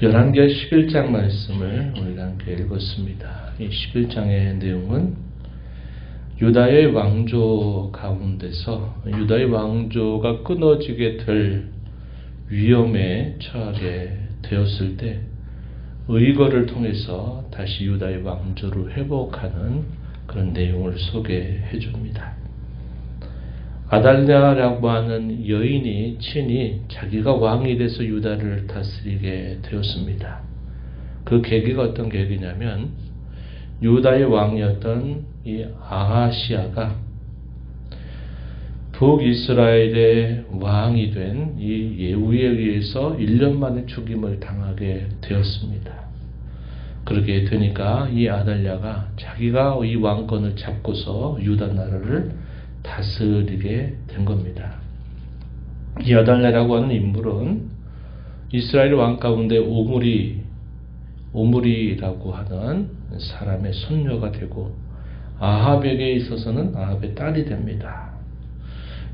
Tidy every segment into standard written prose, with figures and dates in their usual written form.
열왕기하 11장 말씀을 우리가 함께 읽었습니다. 이 11장의 내용은 유다의 왕조 가운데서 유다의 왕조가 끊어지게 될 위험에 처하게 되었을 때 의거를 통해서 다시 유다의 왕조를 회복하는 그런 내용을 소개해 줍니다. 아달랴라고 하는 여인이 친히 자기가 왕이 돼서 유다를 다스리게 되었습니다. 그 계기가 어떤 계기냐면 유다의 왕이었던 이 아하시아가 북이스라엘의 왕이 된 이 예후에 의해서 1년 만에 죽임을 당하게 되었습니다. 그렇게 되니까 이 아달랴가 자기가 이 왕권을 잡고서 유다 나라를 다스리게 된 겁니다. 이 아달랴라고 하는 인물은 이스라엘 왕 가운데 오므리라고 하는 사람의 손녀가 되고 아합에게 있어서는 아합의 딸이 됩니다.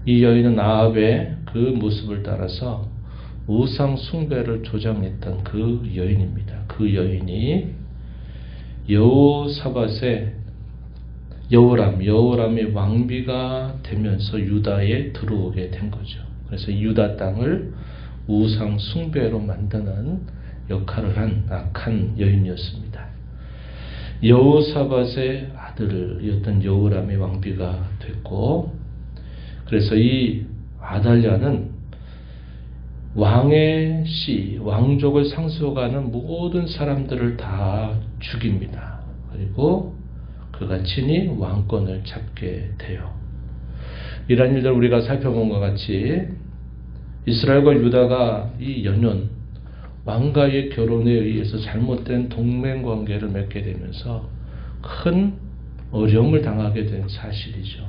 이 여인은 아합의 그 모습을 따라서 우상 숭배를 조장했던 그 여인입니다. 그 여인이 여호람의 왕비가 되면서 유다에 들어오게 된 거죠. 그래서 유다 땅을 우상 숭배로 만드는 역할을 한 악한 여인이었습니다. 여호사밧의 아들이었던 여호람의 왕비가 됐고, 그래서 이 아달랴는 왕족을 상속하는 모든 사람들을 다 죽입니다. 그리고 그가 친히 왕권을 잡게 돼요. 이러한 일들 우리가 살펴본 것 같이 이스라엘과 유다가 이 연연 왕과의 결혼에 의해서 잘못된 동맹관계를 맺게 되면서 큰 어려움을 당하게 된 사실이죠.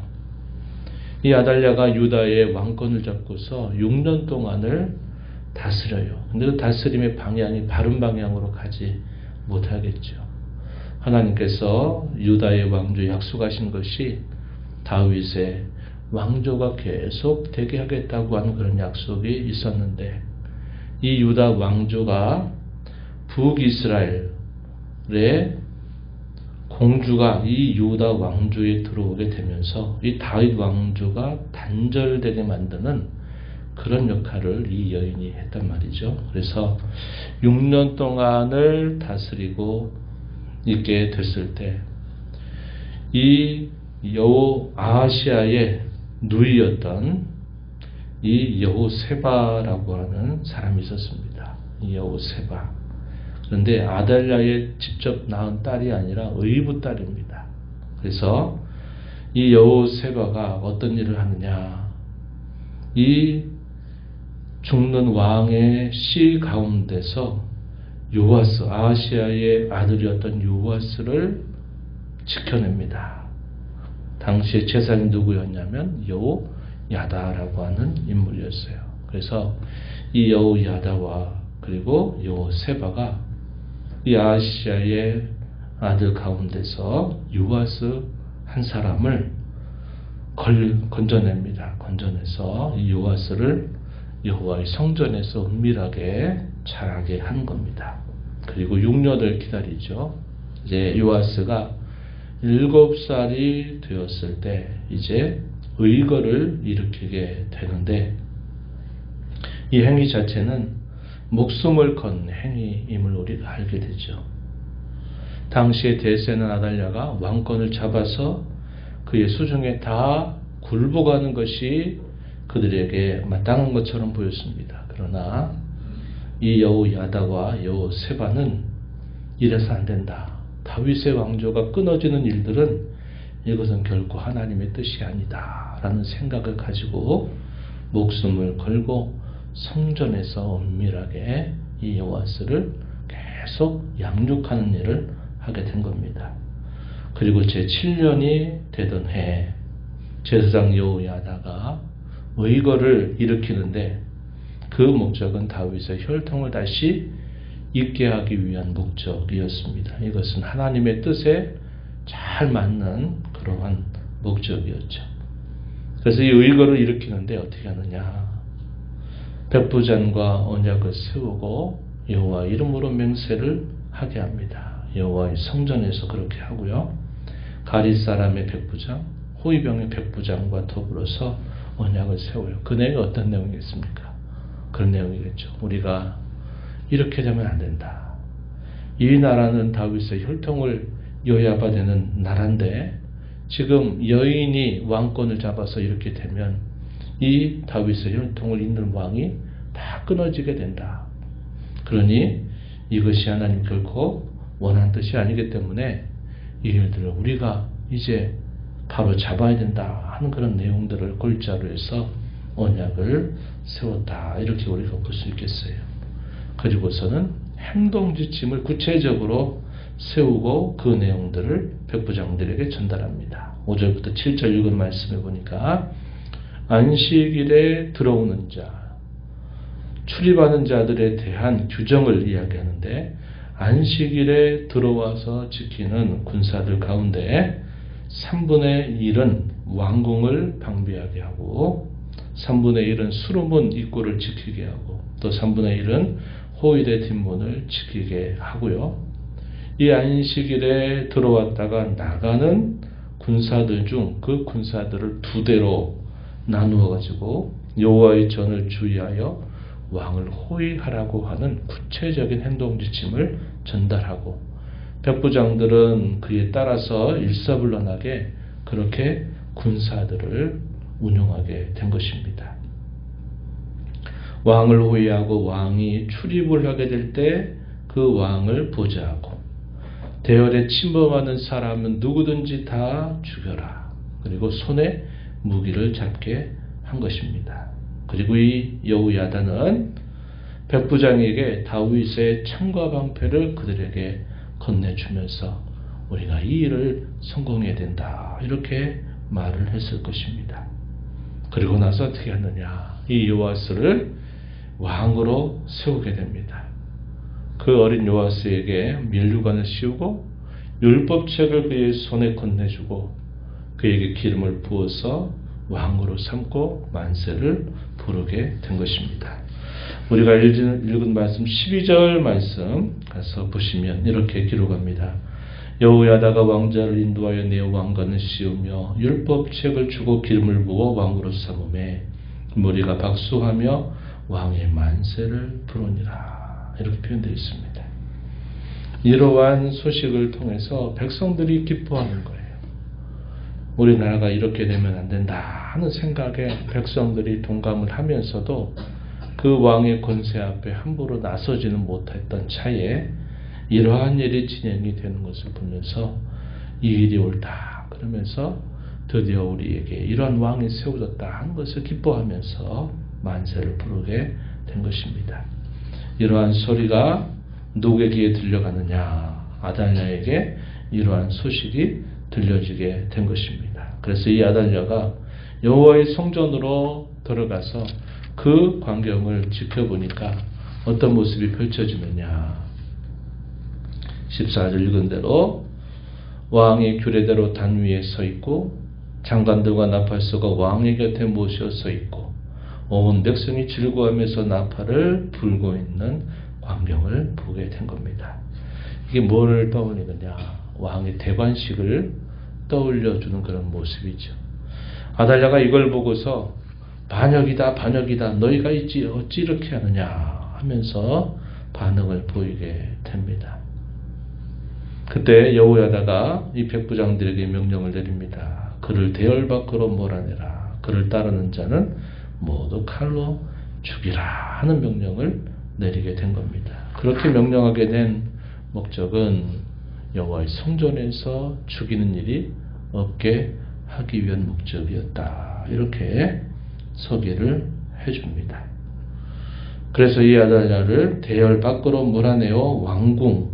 이 아달랴가 유다의 왕권을 잡고서 6년 동안을 다스려요. 근데 그 다스림의 방향이 바른 방향으로 가지 못하겠죠. 하나님께서 유다의 왕조에 약속하신 것이 다윗의 왕조가 계속 되게 하겠다고 하는 그런 약속이 있었는데, 이 유다 왕조가 북이스라엘의 공주가 이 유다 왕조에 들어오게 되면서 이 다윗 왕조가 단절되게 만드는 그런 역할을 이 여인이 했단 말이죠. 그래서 6년 동안을 다스리고 있게 됐을 때 이 아하시아의 누이였던 이 여호세바라고 하는 사람이 있었습니다. 이 여호세바. 그런데 아달랴의 직접 낳은 딸이 아니라 의붓 딸입니다. 그래서 이 여호세바가 어떤 일을 하느냐, 이 죽는 왕의 씨 가운데서 아하시아의 아들이었던 요아스를 지켜냅니다. 당시에 제사장이 누구였냐면 여호야다라고 하는 인물이었어요. 그래서 이 여호야다와 그리고 여호세바가 이 아하시아의 아들 가운데서 요아스 한 사람을 건져냅니다. 건져내서 이 요아스를 여호와의 성전에서 은밀하게 자라게 한 겁니다. 그리고 6년을 기다리죠. 이제 요아스가 7살이 되었을 때 이제 의거를 일으키게 되는데, 이 행위 자체는 목숨을 건 행위임을 우리가 알게 되죠. 당시에 대세는 아달랴가 왕권을 잡아서 그의 수중에 다 굴복하는 것이 그들에게 마땅한 것처럼 보였습니다. 그러나 이 여호야다와 여호세바는 이래서 안 된다. 다윗의 왕조가 끊어지는 일들은 이것은 결코 하나님의 뜻이 아니다 라는 생각을 가지고 목숨을 걸고 성전에서 은밀하게 이 요아스를 계속 양육하는 일을 하게 된 겁니다. 그리고 제7년이 되던 해에 제사장 여호야다가 의거를 일으키는데, 그 목적은 다윗의 혈통을 다시 있게 하기 위한 목적이었습니다. 이것은 하나님의 뜻에 잘 맞는 그러한 목적이었죠. 그래서 이 의거를 일으키는데 어떻게 하느냐, 백부장과 언약을 세우고 여호와 이름으로 맹세를 하게 합니다. 여호와의 성전에서 그렇게 하고요. 가릿 사람의 백부장, 호위병의 백부장과 더불어서 언약을 세워요. 그 내용이 어떤 내용이겠습니까? 그런 내용이겠죠. 우리가 이렇게 되면 안 된다. 이 나라는 다윗의 혈통을 이어야 되는 나라인데 지금 여인이 왕권을 잡아서 이렇게 되면 이 다윗의 혈통을 잇는 왕이 다 끊어지게 된다. 그러니 이것이 하나님 결코 원하는 뜻이 아니기 때문에 이 일들을 우리가 이제 바로 잡아야 된다 하는 그런 내용들을 골자로 해서 언약을 세웠다. 이렇게 우리가 볼 수 있겠어요. 그리고서는 행동 지침을 구체적으로 세우고 그 내용들을 백부장들에게 전달합니다. 5절부터 7절 읽은 말씀에 보니까 안식일에 들어오는 자, 출입하는 자들에 대한 규정을 이야기하는데 안식일에 들어와서 지키는 군사들 가운데 3분의 1은 왕궁을 방비하게 하고 3분의 1은 수로문 입구를 지키게 하고 또 3분의 1은 호위대 뒷문을 지키게 하고요. 이 안식일에 들어왔다가 나가는 군사들 중 그 군사들을 두 대로 나누어 가지고 여호와의 전을 주의하여 왕을 호위하라고 하는 구체적인 행동 지침을 전달하고 백부장들은 그에 따라서 일사불란하게 그렇게 군사들을 운용하게 된 것입니다. 왕을 호위하고 왕이 출입을 하게 될 때 그 왕을 보좌하고 대열에 침범하는 사람은 누구든지 다 죽여라. 그리고 손에 무기를 잡게 한 것입니다. 그리고 이 여호야다는 백부장에게 다윗의 창과 방패를 그들에게 건네주면서 우리가 이 일을 성공해야 된다. 이렇게 말을 했을 것입니다. 그리고 나서 어떻게 하느냐. 이 요아스를 왕으로 세우게 됩니다. 그 어린 요아스에게 면류관을 씌우고 율법책을 그의 손에 건네주고 그에게 기름을 부어서 왕으로 삼고 만세를 부르게 된 것입니다. 우리가 읽은 말씀 12절 말씀 가서 보시면 이렇게 기록합니다. 여호야다가 왕자를 인도하여 내 왕관을 씌우며 율법책을 주고 기름을 부어 왕으로 삼음에 무리가 박수하며 왕의 만세를 부르니라. 이렇게 표현되어 있습니다. 이러한 소식을 통해서 백성들이 기뻐하는 거예요. 우리나라가 이렇게 되면 안 된다 하는 생각에 백성들이 동감을 하면서도 그 왕의 권세 앞에 함부로 나서지는 못했던 차에 이러한 일이 진행이 되는 것을 보면서 이 일이 옳다 그러면서 드디어 우리에게 이러한 왕이 세워졌다 하는 것을 기뻐하면서 만세를 부르게 된 것입니다. 이러한 소리가 누구의 귀에 들려가느냐? 아달랴에게 이러한 소식이 들려지게 된 것입니다. 그래서 이 아달랴가 여호와의 성전으로 들어가서 그 광경을 지켜보니까 어떤 모습이 펼쳐지느냐. 14절 읽은 대로 왕이 규례대로 단 위에 서 있고 장관들과 나팔소가 왕의 곁에 모셔 서 있고 온 백성이 즐거워하면서 나팔을 불고 있는 광경을 보게 된 겁니다. 이게 뭐를 떠올리느냐? 왕의 대관식을 떠올려주는 그런 모습이죠. 아달랴가 이걸 보고서 반역이다 반역이다 너희가 있지 어찌 이렇게 하느냐 하면서 반응을 보이게 됩니다. 그때 여호야다가 이 백부장들에게 명령을 내립니다. 그를 대열 밖으로 몰아내라. 그를 따르는 자는 모두 칼로 죽이라 하는 명령을 내리게 된 겁니다. 그렇게 명령하게 된 목적은 여호와의 성전에서 죽이는 일이 없게 하기 위한 목적이었다. 이렇게 소개를 해줍니다. 그래서 이 아달랴를 대열 밖으로 몰아내어 왕궁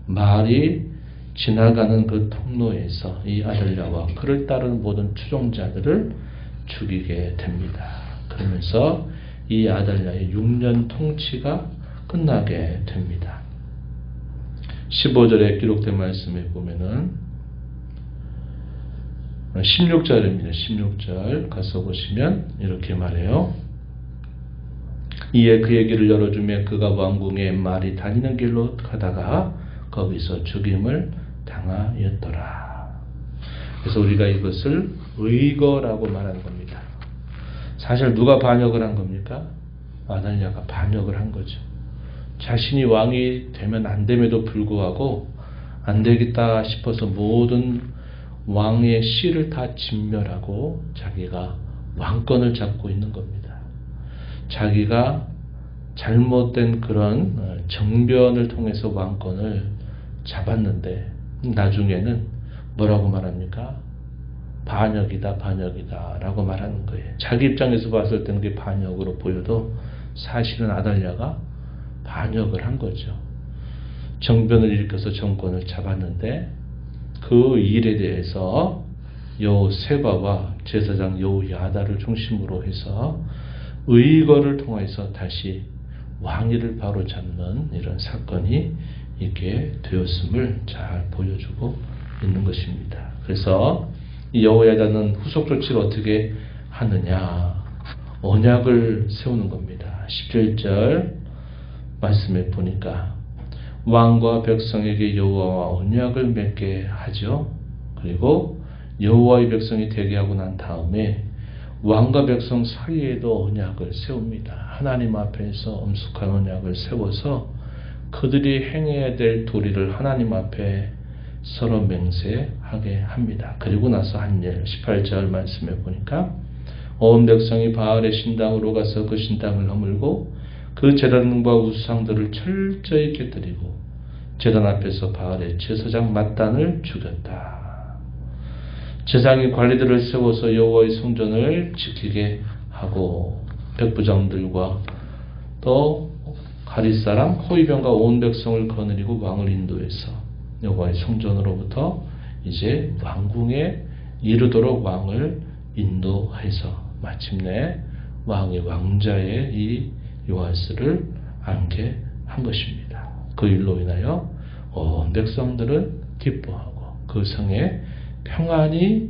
말이 지나가는 그 통로에서 이 아달랴와 그를 따르는 모든 추종자들을 죽이게 됩니다. 그러면서 이 아달랴의 6년 통치가 끝나게 됩니다. 15절에 기록된 말씀에 보면은 16절입니다. 16절 가서 보시면 이렇게 말해요. 이에 그의 길을 열어주며 그가 왕궁에 말이 다니는 길로 가다가 거기서 죽임을 당하였더라. 그래서 우리가 이것을 의거라고 말하는 겁니다. 사실 누가 반역을 한 겁니까? 아달랴가 반역을 한 거죠. 자신이 왕이 되면 안 됨에도 불구하고 안 되겠다 싶어서 모든 왕의 씨를 다 진멸하고 자기가 왕권을 잡고 있는 겁니다. 자기가 잘못된 그런 정변을 통해서 왕권을 잡았는데 나중에는 뭐라고 말합니까? 반역이다 라고 말하는 거예요. 자기 입장에서 봤을 때는 그게 반역으로 보여도 사실은 아달랴가 반역을 한 거죠. 정변을 일으켜서 정권을 잡았는데 그 일에 대해서 여호세바와 제사장 여호야다를 중심으로 해서 의거를 통해서 다시 왕위를 바로잡는 이런 사건이 있게 되었음을 잘 보여주고 있는 것입니다. 그래서 이 여호야다는 후속 조치를 어떻게 하느냐, 언약을 세우는 겁니다. 17절 말씀에 보니까 왕과 백성에게 여호와와 언약을 맺게 하죠. 그리고 여호와의 백성이 되게 하고 난 다음에 왕과 백성 사이에도 언약을 세웁니다. 하나님 앞에서 엄숙한 언약을 세워서 그들이 행해야 될 도리를 하나님 앞에 서로 맹세하게 합니다. 그리고 나서 한 일, 18절 말씀에 보니까 온 백성이 바알의 신당으로 가서 그 신당을 허물고 그 제단과 우상들을 철저히 깨뜨리고 제단 앞에서 바알의 제사장 맏단을 죽였다. 제사장이 관리들을 세워서 여호와의 성전을 지키게 하고 백부장들과 또 가릿 사람 호위병과 온 백성을 거느리고 왕을 인도해서 여호와의 성전으로부터 이제 왕궁에 이르도록 왕을 인도해서 마침내 왕의 왕자의 이 요아스를 앉게 한 것입니다. 그 일로 인하여 온 백성들은 기뻐하고 그 성에 평안이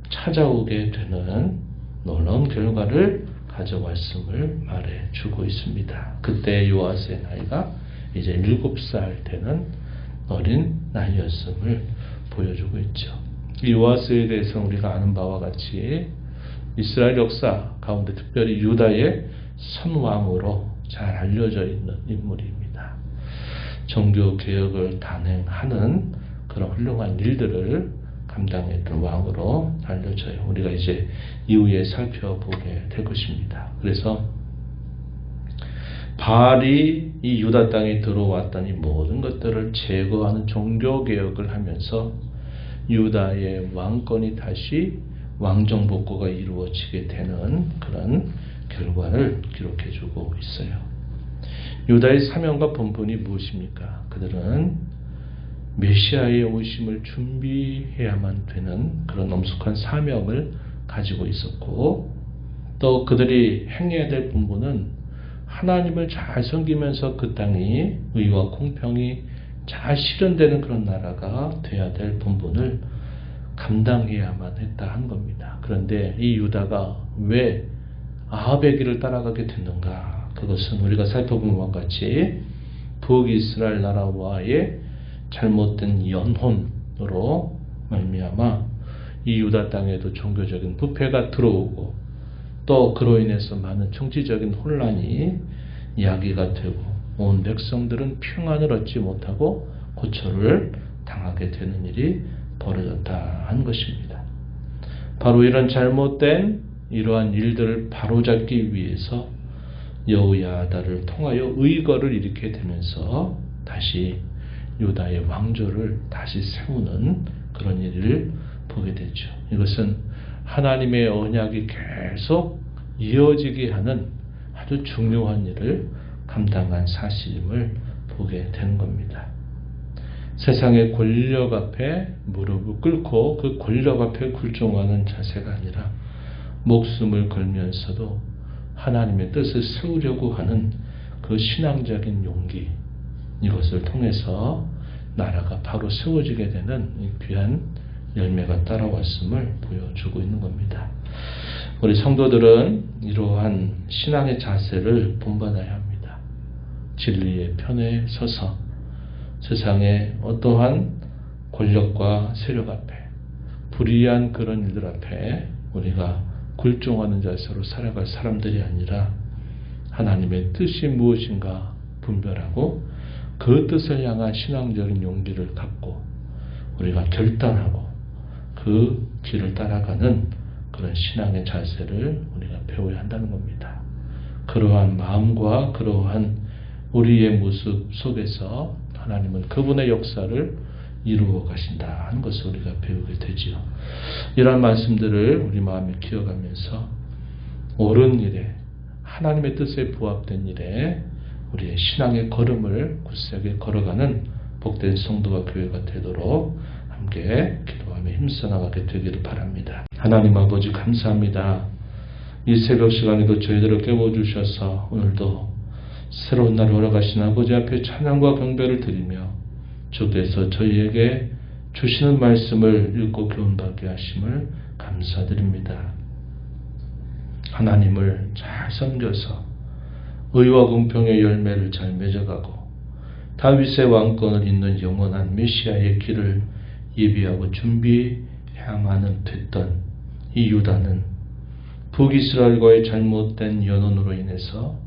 찾아오게 되는 놀라운 결과를 가져왔음을 말해주고 있습니다. 그때 요아스의 나이가 이제 7살 되는 어린 나이였음을 보여주고 있죠. 이 요아스에 대해서 우리가 아는 바와 같이 이스라엘 역사 가운데 특별히 유다의 선왕으로 잘 알려져 있는 인물입니다. 종교 개혁을 단행하는 그런 훌륭한 일들을 감당했던 왕으로 알려져요. 우리가 이제 이후에 살펴보게 될 것입니다. 그래서 바알이 이 유다 땅에 들어왔더니 모든 것들을 제거하는 종교 개혁을 하면서 유다의 왕권이 다시 왕정 복구가 이루어지게 되는 그런 결과를 기록해주고 있어요. 유다의 사명과 본분이 무엇입니까? 그들은 메시아의 오심을 준비해야만 되는 그런 엄숙한 사명을 가지고 있었고, 또 그들이 행해야 될 본분은 하나님을 잘 섬기면서 그 땅이 의와 공평이 잘 실현되는 그런 나라가 돼야 될 본분을 감당해야만 했다 한 겁니다. 그런데 이 유다가 왜 아합의 길을 따라가게 됐는가? 그것은 우리가 살펴본 것과 같이 북이스라엘 나라와의 잘못된 연혼으로 말미암아 이 유다 땅에도 종교적인 부패가 들어오고, 또 그로 인해서 많은 정치적인 혼란이 야기가 되고 온 백성들은 평안을 얻지 못하고 고초를 당하게 되는 일이 벌어졌다 한 것입니다. 바로 이런 잘못된 이러한 일들을 바로잡기 위해서 여호야다를 통하여 의거를 일으키게 되면서 다시 유다의 왕조를 다시 세우는 그런 일을 보게 되죠. 이것은 하나님의 언약이 계속 이어지게 하는 아주 중요한 일을 감당한 사실임을 보게 되는 겁니다. 세상의 권력 앞에 무릎을 꿇고 그 권력 앞에 굴종하는 자세가 아니라 목숨을 걸면서도 하나님의 뜻을 세우려고 하는 그 신앙적인 용기, 이것을 통해서 나라가 바로 세워지게 되는 귀한 열매가 따라왔음을 보여주고 있는 겁니다. 우리 성도들은 이러한 신앙의 자세를 본받아야 합니다. 진리의 편에 서서 세상의 어떠한 권력과 세력 앞에, 불의한 그런 일들 앞에 우리가 굴종하는 자세로 살아갈 사람들이 아니라 하나님의 뜻이 무엇인가 분별하고 그 뜻을 향한 신앙적인 용기를 갖고 우리가 결단하고 그 길을 따라가는 그런 신앙의 자세를 우리가 배워야 한다는 겁니다. 그러한 마음과 그러한 우리의 모습 속에서 하나님은 그분의 역사를 이루어 가신다 하는 것을 우리가 배우게 되지요. 이러한 말씀들을 우리 마음에 기억하면서 옳은 일에, 하나님의 뜻에 부합된 일에 우리의 신앙의 걸음을 굳세게 걸어가는 복된 성도와 교회가 되도록 함께 기도하며 힘써 나가게 되기를 바랍니다. 하나님 아버지 감사합니다. 이 새벽 시간에도 저희들을 깨워주셔서 오늘도 새로운 날을 허락하신 아버지 앞에 찬양과 경배를 드리며 주께서 저희에게 주시는 말씀을 읽고 교훈받게 하심을 감사드립니다. 하나님을 잘 섬겨서 의와 공평의 열매를 잘 맺어가고 다윗의 왕권을 잇는 영원한 메시아의 길을 예비하고 준비 향하는 됐던 이 유다는 북이스라엘과의 잘못된 연원으로 인해서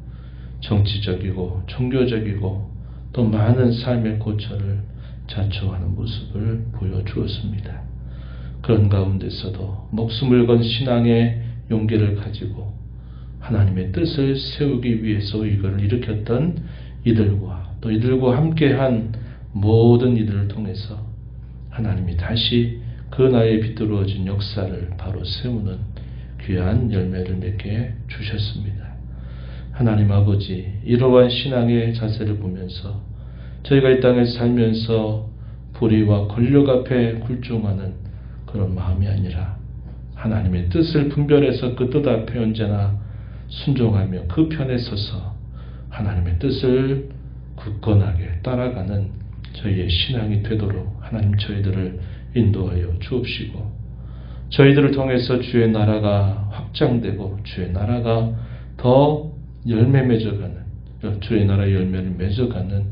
정치적이고 종교적이고 또 많은 삶의 고초를 자초하는 모습을 보여주었습니다. 그런 가운데서도 목숨을 건 신앙의 용기를 가지고 하나님의 뜻을 세우기 위해서 이것을 일으켰던 이들과 또 이들과 함께한 모든 이들을 통해서 하나님이 다시 그 나라에 비뚤어진 역사를 바로 세우는 귀한 열매를 맺게 주셨습니다. 하나님 아버지, 이러한 신앙의 자세를 보면서 저희가 이 땅에 살면서 불의와 권력 앞에 굴종하는 그런 마음이 아니라 하나님의 뜻을 분별해서 그 뜻 앞에 언제나 순종하며 그 편에 서서 하나님의 뜻을 굳건하게 따라가는 저희의 신앙이 되도록 하나님 저희들을 인도하여 주옵시고 저희들을 통해서 주의 나라가 확장되고 주의 나라가 더 열매 맺어가는 주의 나라의 열매를 맺어가는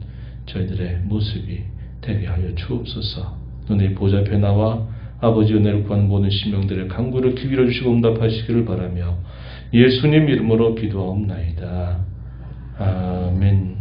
저희들의 모습이 되게 하여 주옵소서. 너의 보좌 앞에 나와 아버지 은혜를 구하는 모든 심령들의 간구를 귀 기울여 주시고 응답하시기를 바라며 예수님 이름으로 기도하옵나이다. 아멘.